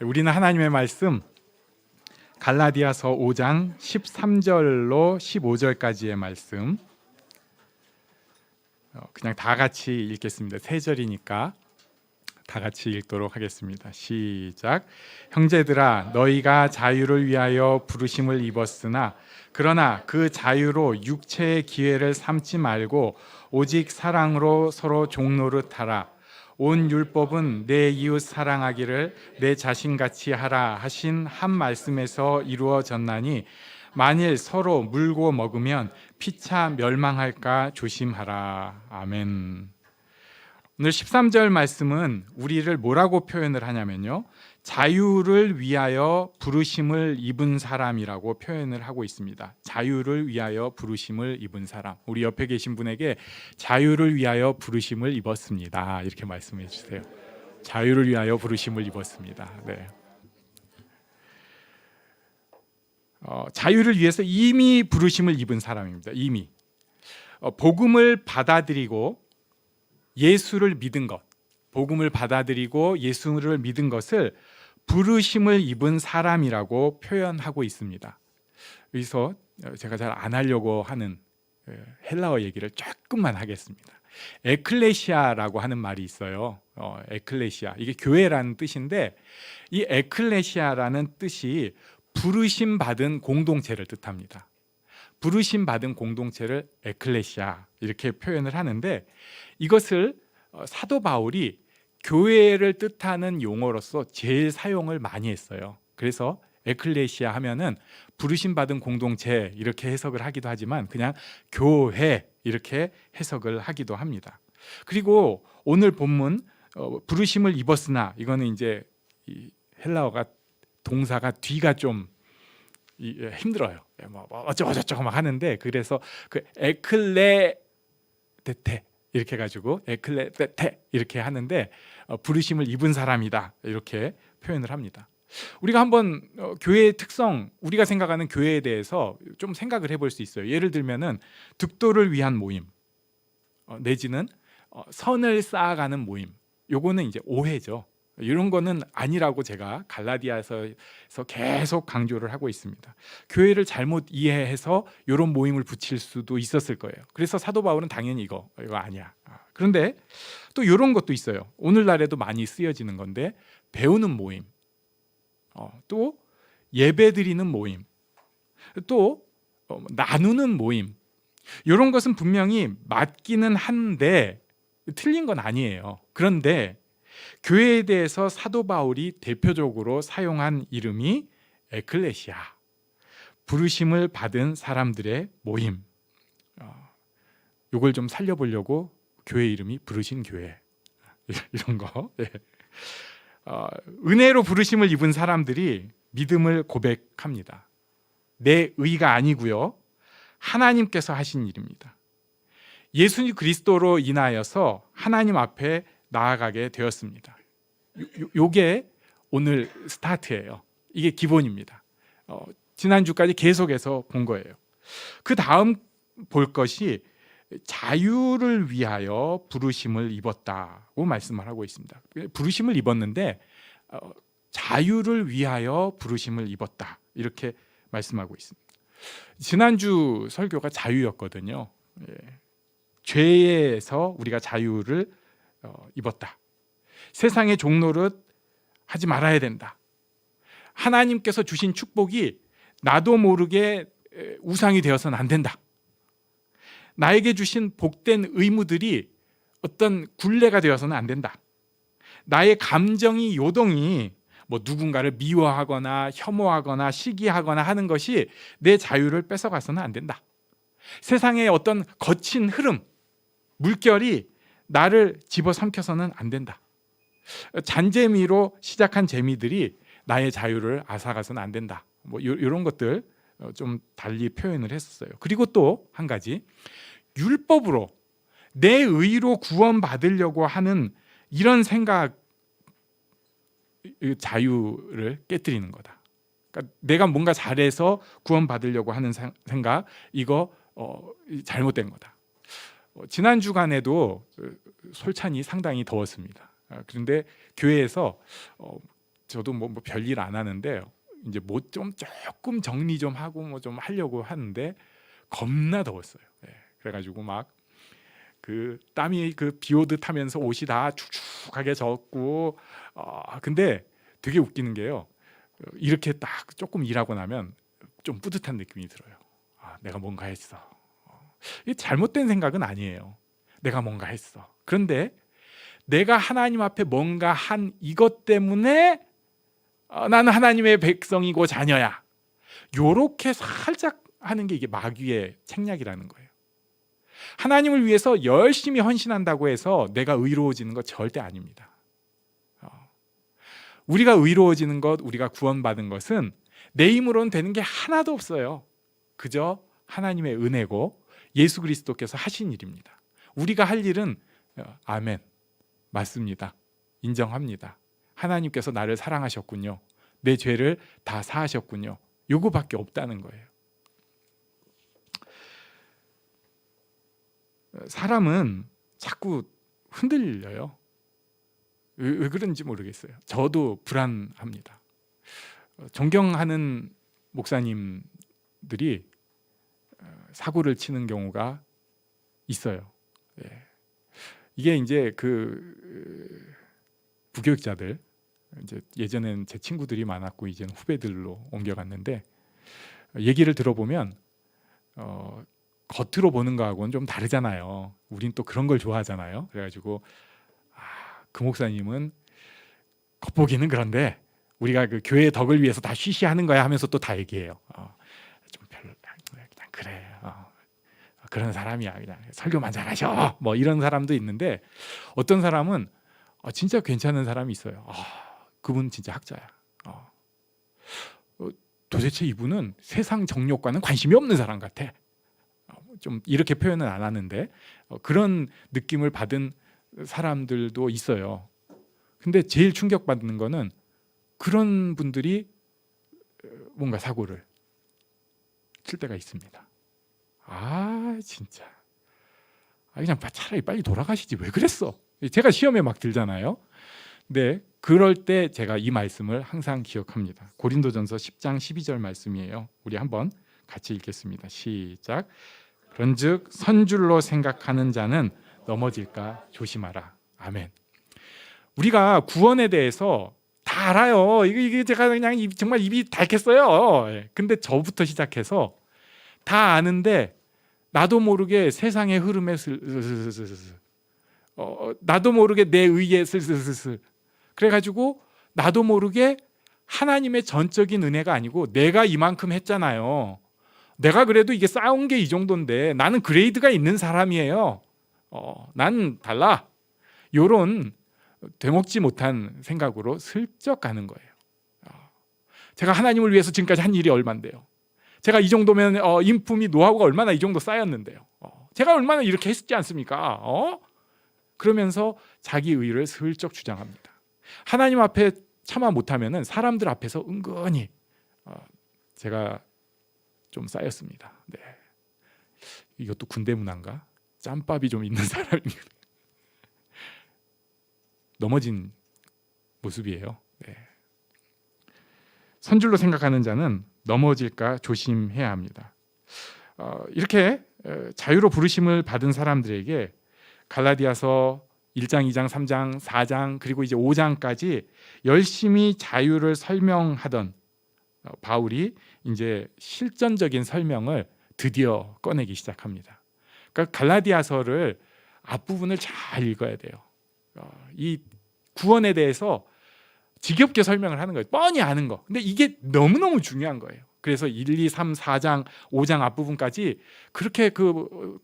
우리는 하나님의 말씀 갈라디아서 5장 13절로 15절까지의 말씀 그냥 다 같이 읽겠습니다. 세 절이니까 다 같이 읽도록 하겠습니다. 시작. 형제들아, 너희가 자유를 위하여 부르심을 입었으나 그러나 그 자유로 육체의 기회를 삼지 말고 오직 사랑으로 서로 종노릇하라. 온 율법은 내 이웃 사랑하기를 내 자신같이 하라 하신 한 말씀에서 이루어졌나니 만일 서로 물고 먹으면 피차 멸망할까 조심하라. 아멘. 오늘 13절 말씀은 우리를 뭐라고 표현을 하냐면요, 자유를 위하여 부르심을 입은 사람이라고 표현을 하고 있습니다. 자유를 위하여 부르심을 입은 사람. 우리 옆에 계신 분에게 자유를 위하여 부르심을 입었습니다, 이렇게 말씀해 주세요. 자유를 위하여 부르심을 입었습니다. 네. 자유를 위해서 이미 부르심을 입은 사람입니다. 이미 복음을 받아들이고 예수를 믿은 것, 복음을 받아들이고 예수를 믿은 것을 부르심을 입은 사람이라고 표현하고 있습니다. 여기서 제가 잘 안 하려고 하는 헬라어 얘기를 조금만 하겠습니다. 에클레시아라고 하는 말이 있어요. 에클레시아, 이게 교회라는 뜻인데 이 에클레시아라는 뜻이 부르심 받은 공동체를 뜻합니다. 부르심 받은 공동체를 에클레시아 이렇게 표현을 하는데, 이것을 사도 바울이 교회를 뜻하는 용어로서 제일 사용을 많이 했어요. 그래서 에클레시아 하면은 부르심 받은 공동체 이렇게 해석을 하기도 하지만 그냥 교회 이렇게 해석을 하기도 합니다. 그리고 오늘 본문 부르심을 입었으나, 이거는 이제 이 헬라어가 동사가 뒤가 좀 힘들어요. 뭐 어쩌고저쩌고 막 하는데, 그래서 그 에클레데테 이렇게 가지고 에클레데테 이렇게 하는데 부르심을 입은 사람이다 이렇게 표현을 합니다. 우리가 한번 교회의 특성, 우리가 생각하는 교회에 대해서 좀 생각을 해볼 수 있어요. 예를 들면은 득도를 위한 모임, 내지는 선을 쌓아가는 모임. 요거는 이제 오해죠. 이런 거는 아니라고 제가 갈라디아서에서 계속 강조를 하고 있습니다. 교회를 잘못 이해해서 이런 모임을 붙일 수도 있었을 거예요. 그래서 사도 바울은 당연히 이거 아니야. 그런데 또 이런 것도 있어요. 오늘날에도 많이 쓰여지는 건데, 배우는 모임, 또 예배 드리는 모임, 또 나누는 모임, 이런 것은 분명히 맞기는 한데 틀린 건 아니에요. 그런데 교회에 대해서 사도 바울이 대표적으로 사용한 이름이 에클레시아, 부르심을 받은 사람들의 모임. 이걸 좀 살려보려고 교회 이름이 부르신 교회, 이런 거. 네. 은혜로 부르심을 입은 사람들이 믿음을 고백합니다. 내 의가 아니고요, 하나님께서 하신 일입니다. 예수 그리스도로 인하여서 하나님 앞에 나아가게 되었습니다. 요게 오늘 스타트예요. 이게 기본입니다. 지난주까지 계속해서 본 거예요. 그 다음 볼 것이 자유를 위하여 부르심을 입었다고 말씀을 하고 있습니다. 부르심을 입었는데 자유를 위하여 부르심을 입었다 이렇게 말씀하고 있습니다. 지난주 설교가 자유였거든요. 죄에서 우리가 자유를 입었다. 세상의 종노릇 하지 말아야 된다. 하나님께서 주신 축복이 나도 모르게 우상이 되어서는 안 된다. 나에게 주신 복된 의무들이 어떤 굴레가 되어서는 안 된다. 나의 감정이 요동이 뭐 누군가를 미워하거나 혐오하거나 시기하거나 하는 것이 내 자유를 뺏어가서는 안 된다. 세상의 어떤 거친 흐름, 물결이 나를 집어삼켜서는 안 된다. 잔재미로 시작한 재미들이 나의 자유를 앗아가서는 안 된다. 뭐 이런 것들 좀 달리 표현을 했었어요. 그리고 또 한 가지, 율법으로 내 의로 구원받으려고 하는 이런 생각, 자유를 깨뜨리는 거다. 그러니까 내가 뭔가 잘해서 구원받으려고 하는 생각, 이거 잘못된 거다. 지난 주간에도 솔찬히 상당히 더웠습니다. 그런데 교회에서 저도 뭐 별일 안 하는데 이제 뭐 좀 조금 정리 좀 하고 뭐 좀 하려고 하는데 겁나 더웠어요. 예, 그래가지고 막 그 땀이 그 비 오듯 하면서 옷이 다 축축하게 젖고 근데 되게 웃기는 게요. 이렇게 딱 조금 일하고 나면 좀 뿌듯한 느낌이 들어요. 내가 뭔가 했어. 이게 잘못된 생각은 아니에요. 내가 뭔가 했어. 그런데 내가 하나님 앞에 뭔가 한 이것 때문에 나는 하나님의 백성이고 자녀야. 요렇게 살짝 하는 게 이게 마귀의 책략이라는 거예요. 하나님을 위해서 열심히 헌신한다고 해서 내가 의로워지는 것 절대 아닙니다. 우리가 의로워지는 것, 우리가 구원받은 것은 내 힘으로는 되는 게 하나도 없어요. 그저 하나님의 은혜고 예수 그리스도께서 하신 일입니다. 우리가 할 일은 아멘, 맞습니다. 인정합니다. 하나님께서 나를 사랑하셨군요. 내 죄를 다 사하셨군요. 요거밖에 없다는 거예요. 사람은 자꾸 흔들려요. 왜 그런지 모르겠어요. 저도 불안합니다. 존경하는 목사님들이 사고를 치는 경우가 있어요. 이게 이제 그 부교육자들, 이제 예전엔 제 친구들이 많았고 이제는 후배들로 옮겨갔는데 얘기를 들어보면 겉으로 보는 거하고는 좀 다르잖아요. 우린 또 그런 걸 좋아하잖아요. 그래가지고 그 목사님은 겉보기는 그런데 우리가 그 교회의 덕을 위해서 다 쉬쉬하는 거야 하면서 또 다 얘기해요. 좀 별로 그냥 그래. 그런 사람이야. 그냥 설교만 잘하셔. 뭐 이런 사람도 있는데 어떤 사람은 진짜 괜찮은 사람이 있어요. 그분 진짜 학자야. 도대체 이분은 세상 정욕과는 관심이 없는 사람 같아. 좀 이렇게 표현은 안 하는데 그런 느낌을 받은 사람들도 있어요. 근데 제일 충격받는 거는 그런 분들이 뭔가 사고를 칠 때가 있습니다. 진짜 그냥 차라리 빨리 돌아가시지 왜 그랬어. 제가 시험에 막 들잖아요. 근데 그럴 때 제가 이 말씀을 항상 기억합니다. 고린도전서 10장 12절 말씀이에요. 우리 한번 같이 읽겠습니다. 시작. 그런즉 선줄로 생각하는 자는 넘어질까 조심하라. 아멘. 우리가 구원에 대해서 다 알아요. 이게 제가 그냥 정말 입이 닳겠어요. 근데 저부터 시작해서 다 아는데 나도 모르게 세상의 흐름에 나도 모르게 내 의에 슬슬슬슬 그래가지고 나도 모르게 하나님의 전적인 은혜가 아니고 내가 이만큼 했잖아요. 내가 그래도 이게 쌓은 게 이 정도인데 나는 그레이드가 있는 사람이에요. 난 달라. 요런 되먹지 못한 생각으로 슬쩍 가는 거예요. 제가 하나님을 위해서 지금까지 한 일이 얼만데요. 제가 이 정도면 인품이 노하우가 얼마나 이 정도 쌓였는데요. 제가 얼마나 이렇게 했지 않습니까? 그러면서 자기 의를 슬쩍 주장합니다. 하나님 앞에 차마 못하면은 사람들 앞에서 은근히 제가 좀 쌓였습니다. 네. 이것도 군대 문화인가? 짬밥이 좀 있는 사람입니다. 넘어진 모습이에요. 네. 선줄로 생각하는 자는 넘어질까 조심해야 합니다. 이렇게 자유로 부르심을 받은 사람들에게 갈라디아서 1장, 2장, 3장, 4장 그리고 이제 5장까지 열심히 자유를 설명하던 바울이 이제 실전적인 설명을 드디어 꺼내기 시작합니다. 그러니까 갈라디아서를 앞부분을 잘 읽어야 돼요. 이 구원에 대해서 지겹게 설명을 하는 거예요. 뻔히 아는 거. 근데 이게 너무너무 중요한 거예요. 그래서 1, 2, 3, 4장, 5장 앞부분까지 그렇게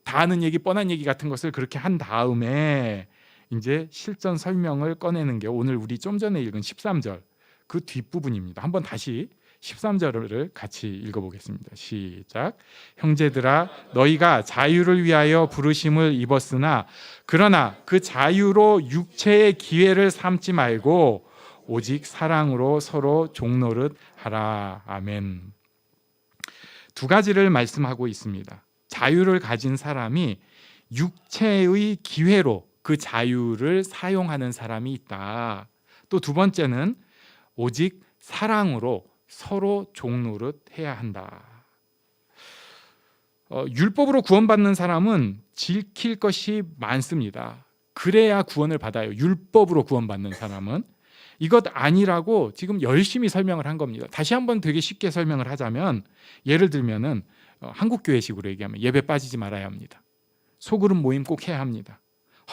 다 아는 얘기, 뻔한 얘기 같은 것을 그렇게 한 다음에 이제 실전 설명을 꺼내는 게 오늘 우리 좀 전에 읽은 13절 그 뒷부분입니다. 한번 다시 13절을 같이 읽어보겠습니다. 시작. 형제들아 너희가 자유를 위하여 부르심을 입었으나 그러나 그 자유로 육체의 기회를 삼지 말고 오직 사랑으로 서로 종노릇 하라. 아멘. 두 가지를 말씀하고 있습니다. 자유를 가진 사람이 육체의 기회로 그 자유를 사용하는 사람이 있다. 또 두 번째는 오직 사랑으로 서로 종노릇해야 한다. 율법으로 구원받는 사람은 지킬 것이 많습니다. 그래야 구원을 받아요. 율법으로 구원받는 사람은. 이것 아니라고 지금 열심히 설명을 한 겁니다. 다시 한번 되게 쉽게 설명을 하자면, 예를 들면은 한국교회식으로 얘기하면 예배 빠지지 말아야 합니다. 소그룹 모임 꼭 해야 합니다.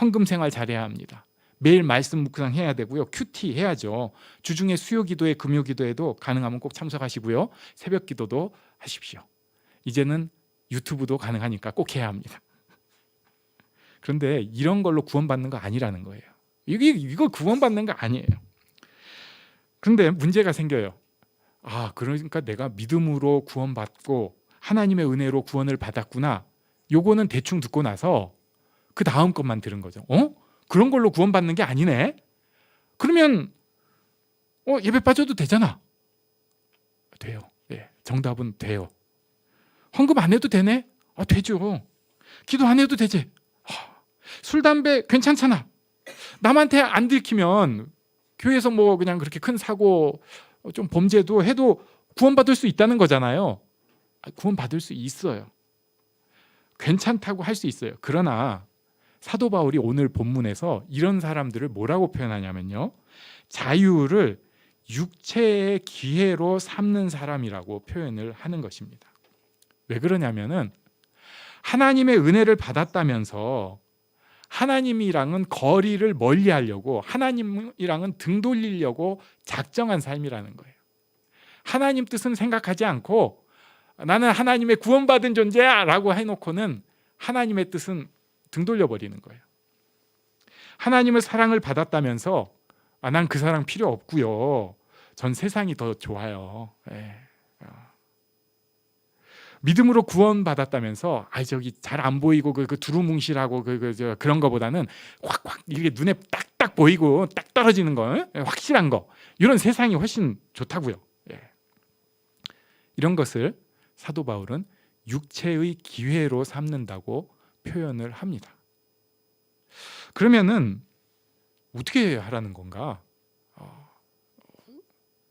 헌금 생활 잘해야 합니다. 매일 말씀 묵상해야 되고요. 큐티 해야죠. 주중에 수요 기도에 금요 기도에도 가능하면 꼭 참석하시고요. 새벽 기도도 하십시오. 이제는 유튜브도 가능하니까 꼭 해야 합니다. 그런데 이런 걸로 구원받는 거 아니라는 거예요. 이거 구원받는 거 아니에요. 그런데 문제가 생겨요. 그러니까 내가 믿음으로 구원받고 하나님의 은혜로 구원을 받았구나. 요거는 대충 듣고 나서 그 다음 것만 들은 거죠. 그런 걸로 구원받는 게 아니네. 그러면 예배 빠져도 되잖아. 돼요. 예, 정답은 돼요. 헌금 안 해도 되네? 되죠. 기도 안 해도 되지. 술, 담배 괜찮잖아. 남한테 안 들키면 교회에서 뭐 그냥 그렇게 큰 사고 좀 범죄도 해도 구원받을 수 있다는 거잖아요. 구원받을 수 있어요. 괜찮다고 할 수 있어요. 그러나 사도 바울이 오늘 본문에서 이런 사람들을 뭐라고 표현하냐면요, 자유를 육체의 기회로 삼는 사람이라고 표현을 하는 것입니다. 왜 그러냐면은 하나님의 은혜를 받았다면서 하나님이랑은 거리를 멀리하려고, 하나님이랑은 등 돌리려고 작정한 삶이라는 거예요. 하나님 뜻은 생각하지 않고 나는 하나님의 구원받은 존재야 라고 해놓고는 하나님의 뜻은 등 돌려버리는 거예요. 하나님의 사랑을 받았다면서 난 그 사랑 필요 없고요, 전 세상이 더 좋아요. 믿음으로 구원받았다면서 저기 잘 안 보이고 그 두루뭉실하고 그런 거보다는 확 이게 눈에 딱딱 보이고 딱 떨어지는 거, 확실한 거, 이런 세상이 훨씬 좋다고요. 이런 것을 사도 바울은 육체의 기회로 삼는다고 표현을 합니다. 그러면은 어떻게 하라는 건가?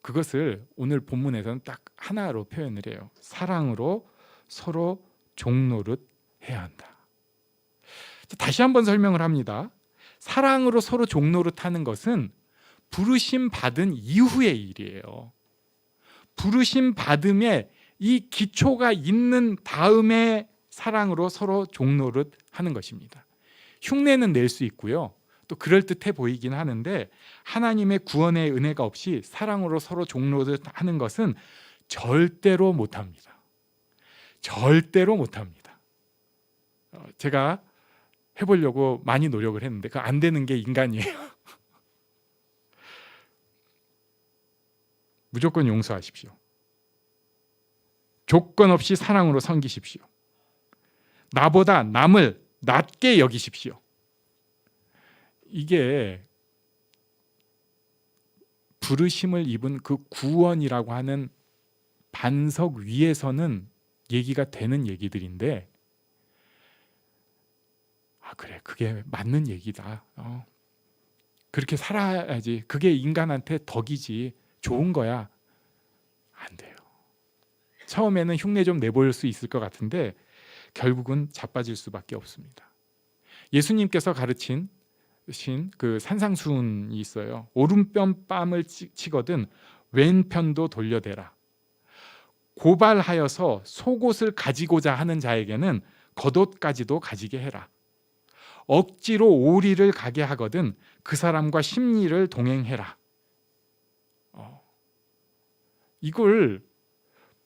그것을 오늘 본문에서는 딱 하나로 표현을 해요. 사랑으로 서로 종노릇 해야 한다. 다시 한번 설명을 합니다. 사랑으로 서로 종노릇 하는 것은 부르심 받은 이후의 일이에요. 부르심 받음에 이 기초가 있는 다음에 사랑으로 서로 종노릇 하는 것입니다. 흉내는 낼 수 있고요, 또 그럴듯해 보이긴 하는데 하나님의 구원의 은혜가 없이 사랑으로 서로 종노릇 하는 것은 절대로 못합니다. 절대로 못합니다. 제가 해보려고 많이 노력을 했는데 그 안 되는 게 인간이에요. 무조건 용서하십시오. 조건 없이 사랑으로 섬기십시오. 나보다 남을 낮게 여기십시오. 이게 부르심을 입은 그 구원이라고 하는 반석 위에서는 얘기가 되는 얘기들인데, 그래, 그게 맞는 얘기다. 그렇게 살아야지. 그게 인간한테 덕이지, 좋은 거야. 안 돼요. 처음에는 흉내 좀 내볼 수 있을 것 같은데 결국은 자빠질 수밖에 없습니다. 예수님께서 가르친 그 산상수훈이 있어요. 오른편 뺨을 치거든 왼편도 돌려대라. 고발하여서 속옷을 가지고자 하는 자에게는 겉옷까지도 가지게 해라. 억지로 오리를 가게 하거든 그 사람과 심리를 동행해라. 이걸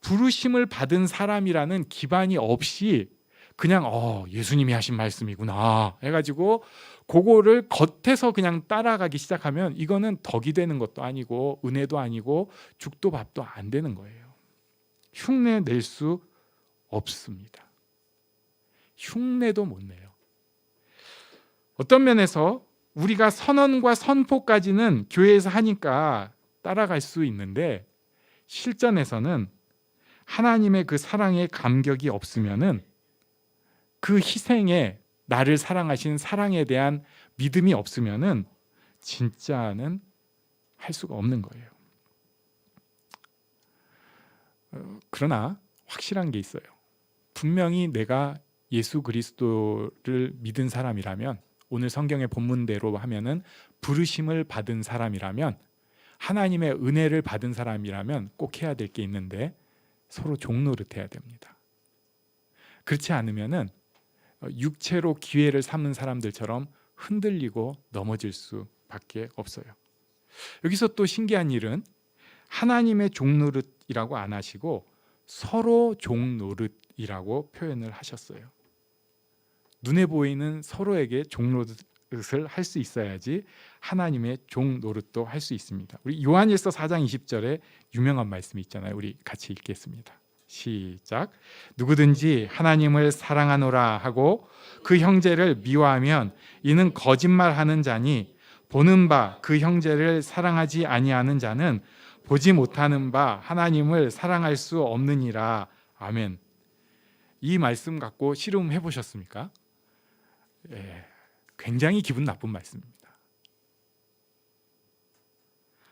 부르심을 받은 사람이라는 기반이 없이 그냥 예수님이 하신 말씀이구나 해가지고 그거를 겉에서 그냥 따라가기 시작하면 이거는 덕이 되는 것도 아니고 은혜도 아니고 죽도 밥도 안 되는 거예요. 흉내 낼 수 없습니다. 흉내도 못 내요. 어떤 면에서 우리가 선언과 선포까지는 교회에서 하니까 따라갈 수 있는데 실전에서는 하나님의 그 사랑의 감격이 없으면은, 그 희생에 나를 사랑하신 사랑에 대한 믿음이 없으면은 진짜는 할 수가 없는 거예요. 그러나 확실한 게 있어요. 분명히 내가 예수 그리스도를 믿은 사람이라면, 오늘 성경의 본문대로 하면은 부르심을 받은 사람이라면, 하나님의 은혜를 받은 사람이라면 꼭 해야 될 게 있는데, 서로 종노릇해야 됩니다. 그렇지 않으면은 육체로 기회를 삼는 사람들처럼 흔들리고 넘어질 수밖에 없어요. 여기서 또 신기한 일은 하나님의 종노릇이라고 안 하시고 서로 종노릇이라고 표현을 하셨어요. 눈에 보이는 서로에게 종노릇을 할 수 있어야지 하나님의 종노릇도 할 수 있습니다. 우리 요한일서 4장 20절에 유명한 말씀이 있잖아요. 우리 같이 읽겠습니다. 시작. 누구든지 하나님을 사랑하노라 하고 그 형제를 미워하면 이는 거짓말하는 자니, 보는 바 그 형제를 사랑하지 아니하는 자는 보지 못하는 바 하나님을 사랑할 수 없느니라. 아멘. 이 말씀 갖고 씨름해 보셨습니까? 굉장히 기분 나쁜 말씀입니다.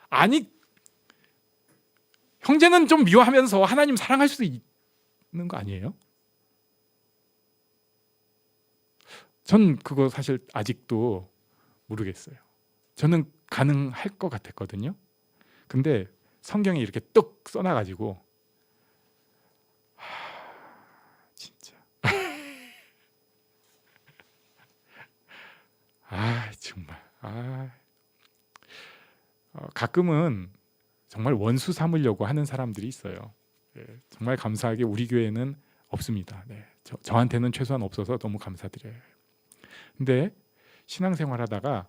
아니, 형제는 좀 미워하면서 하나님 사랑할 수도 있는 거 아니에요? 전 그거 사실 아직도 모르겠어요. 저는 가능할 것 같았거든요. 근데 성경에 이렇게 뚝 써놔가지고 진짜 정말 가끔은 정말 원수 삼으려고 하는 사람들이 있어요. 정말 감사하게 우리 교회는 없습니다. 저한테는 최소한 없어서 너무 감사드려요. 근데 신앙생활하다가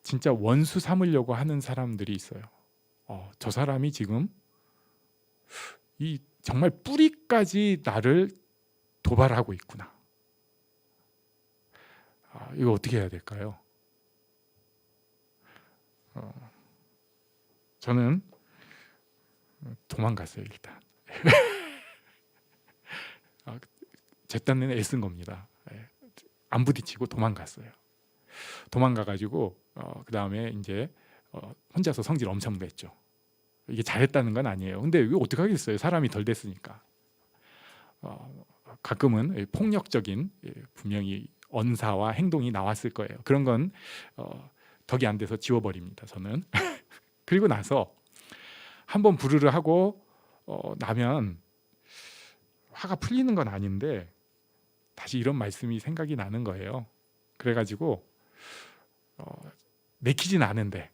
진짜 원수 삼으려고 하는 사람들이 있어요. 저 사람이 지금 이 정말 뿌리까지 나를 도발하고 있구나. 이거 어떻게 해야 될까요? 저는 도망갔어요, 일단. 제 딴에는 애쓴 겁니다. 안 부딪히고 도망갔어요. 도망가가지고 그 다음에 이제 혼자서 성질 엄청 냈죠. 이게 잘했다는 건 아니에요. 근데 이거 어떻게 하겠어요? 사람이 덜 됐으니까. 가끔은 폭력적인 분명히 언사와 행동이 나왔을 거예요. 그런 건 덕이 안 돼서 지워버립니다, 저는. 그리고 나서 한번 부르르 하고 나면 화가 풀리는 건 아닌데 다시 이런 말씀이 생각이 나는 거예요. 그래가지고 내키진 않은데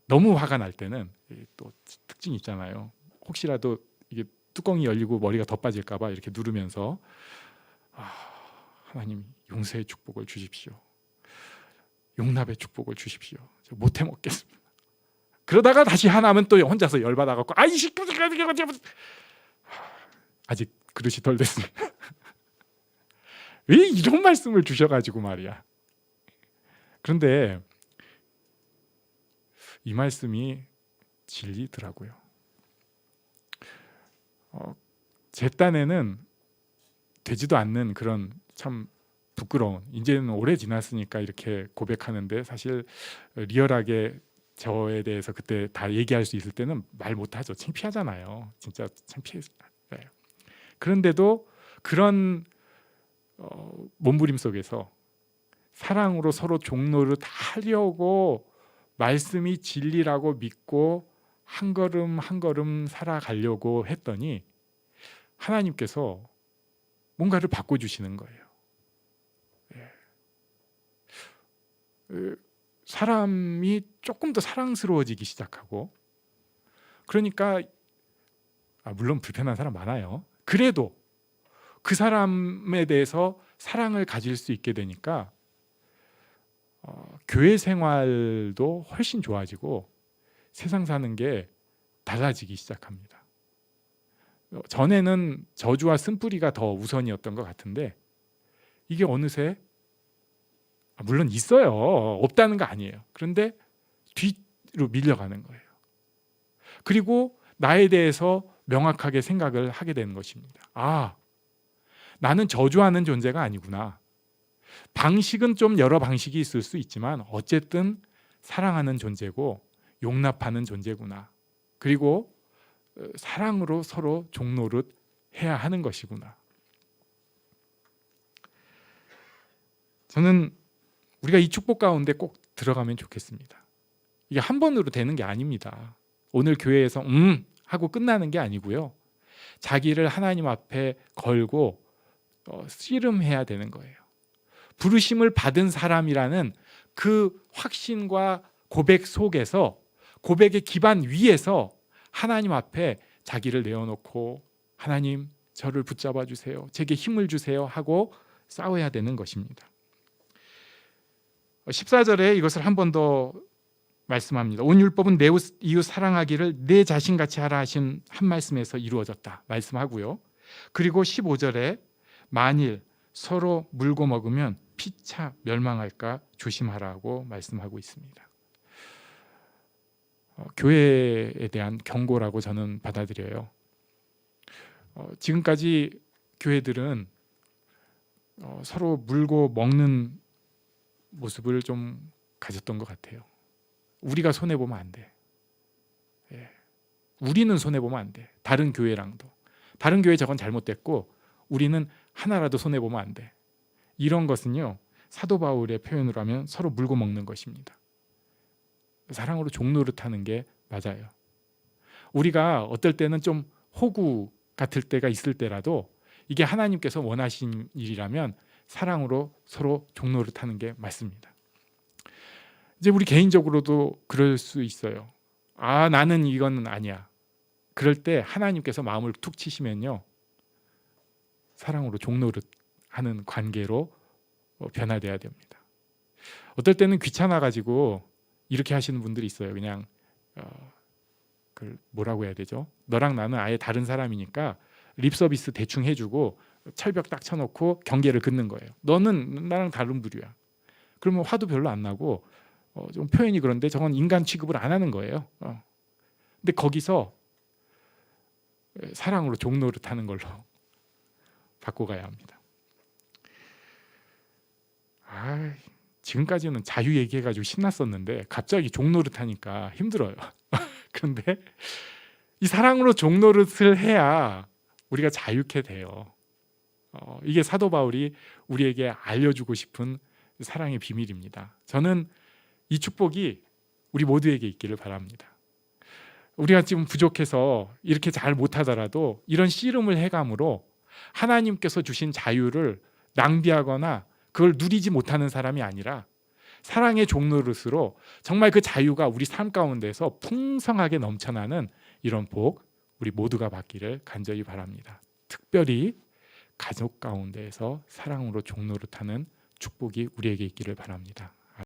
너무 화가 날 때는 또 특징이 있잖아요. 혹시라도 이게 뚜껑이 열리고 머리가 더 빠질까 봐 이렇게 누르면서 하나님 용서의 축복을 주십시오. 용납의 축복을 주십시오. 저 못해 먹겠습니다. 그러다가 다시 하나면 또 혼자서 열받아갖고 아이씨, 아직 그릇이 덜 됐습니다. 왜 이런 말씀을 주셔가지고 말이야. 그런데 이 말씀이 진리더라고요. 제 딴에는 되지도 않는 그런 참 부끄러운, 이제는 오래 지났으니까 이렇게 고백하는데 사실 리얼하게 저에 대해서 그때 다 얘기할 수 있을 때는 말 못하죠. 창피하잖아요. 진짜 창피해요. 그런데도 그런 몸부림 속에서 사랑으로 서로 종노릇 하려고 말씀이 진리라고 믿고 한 걸음 한 걸음 살아가려고 했더니 하나님께서 뭔가를 바꿔주시는 거예요. 사람이 조금 더 사랑스러워지기 시작하고, 그러니까 물론 불편한 사람 많아요. 그래도 그 사람에 대해서 사랑을 가질 수 있게 되니까 교회 생활도 훨씬 좋아지고 세상 사는 게 달라지기 시작합니다. 전에는 저주와 쓴뿌리가 더 우선이었던 것 같은데 이게 어느새 물론 있어요. 없다는 거 아니에요. 그런데 뒤로 밀려가는 거예요. 그리고 나에 대해서 명확하게 생각을 하게 되는 것입니다. 나는 저주하는 존재가 아니구나. 방식은 좀 여러 방식이 있을 수 있지만 어쨌든 사랑하는 존재고 용납하는 존재구나. 그리고 사랑으로 서로 종노릇 해야 하는 것이구나. 저는 우리가 이 축복 가운데 꼭 들어가면 좋겠습니다. 이게 한 번으로 되는 게 아닙니다. 오늘 교회에서 하고 끝나는 게 아니고요. 자기를 하나님 앞에 걸고 씨름해야 되는 거예요. 부르심을 받은 사람이라는 그 확신과 고백 속에서, 고백의 기반 위에서 하나님 앞에 자기를 내어놓고 하나님 저를 붙잡아 주세요, 제게 힘을 주세요 하고 싸워야 되는 것입니다. 14절에 이것을 한 번 더 말씀합니다. 온 율법은 내 이웃 사랑하기를 내 자신같이 하라 하신 한 말씀에서 이루어졌다 말씀하고요. 그리고 15절에 만일 서로 물고 먹으면 피차 멸망할까 조심하라고 말씀하고 있습니다. 교회에 대한 경고라고 저는 받아들여요. 지금까지 교회들은 서로 물고 먹는 모습을 좀 가졌던 것 같아요. 우리가 손해보면 안 돼. 우리는 손해보면 안 돼. 다른 교회랑도. 다른 교회 저건 잘못됐고 우리는 하나라도 손해보면 안 돼. 이런 것은요, 사도 바울의 표현으로 하면 서로 물고 먹는 것입니다. 사랑으로 종노릇하는 게 맞아요. 우리가 어떨 때는 좀 호구 같을 때가 있을 때라도 이게 하나님께서 원하신 일이라면 사랑으로 서로 종노릇하는 게 맞습니다. 이제 우리 개인적으로도 그럴 수 있어요. 나는 이건 아니야. 그럴 때 하나님께서 마음을 툭 치시면요, 사랑으로 종노릇하는 관계로 변화돼야 됩니다. 어떨 때는 귀찮아가지고 이렇게 하시는 분들이 있어요. 그냥 뭐라고 해야 되죠? 너랑 나는 아예 다른 사람이니까 립 서비스 대충 해주고 철벽 딱 쳐놓고 경계를 긋는 거예요. 너는 나랑 다른 부류야. 그러면 화도 별로 안 나고 좀 표현이 그런데 저건 인간 취급을 안 하는 거예요. 근데 거기서 사랑으로 종노릇하는 걸로 바꿔가야 합니다. 지금까지는 자유 얘기해가지고 신났었는데 갑자기 종노릇하니까 힘들어요. 그런데 이 사랑으로 종노릇을 해야 우리가 자유케 돼요. 이게 사도 바울이 우리에게 알려주고 싶은 사랑의 비밀입니다. 저는 이 축복이 우리 모두에게 있기를 바랍니다. 우리가 지금 부족해서 이렇게 잘 못하더라도 이런 씨름을 해감으로 하나님께서 주신 자유를 낭비하거나 그걸 누리지 못하는 사람이 아니라 사랑의 종노릇으로 정말 그 자유가 우리 삶 가운데서 풍성하게 넘쳐나는 이런 복 우리 모두가 받기를 간절히 바랍니다. 특별히 가족 가운데에서 사랑으로 종노릇하는 축복이 우리에게 있기를 바랍니다.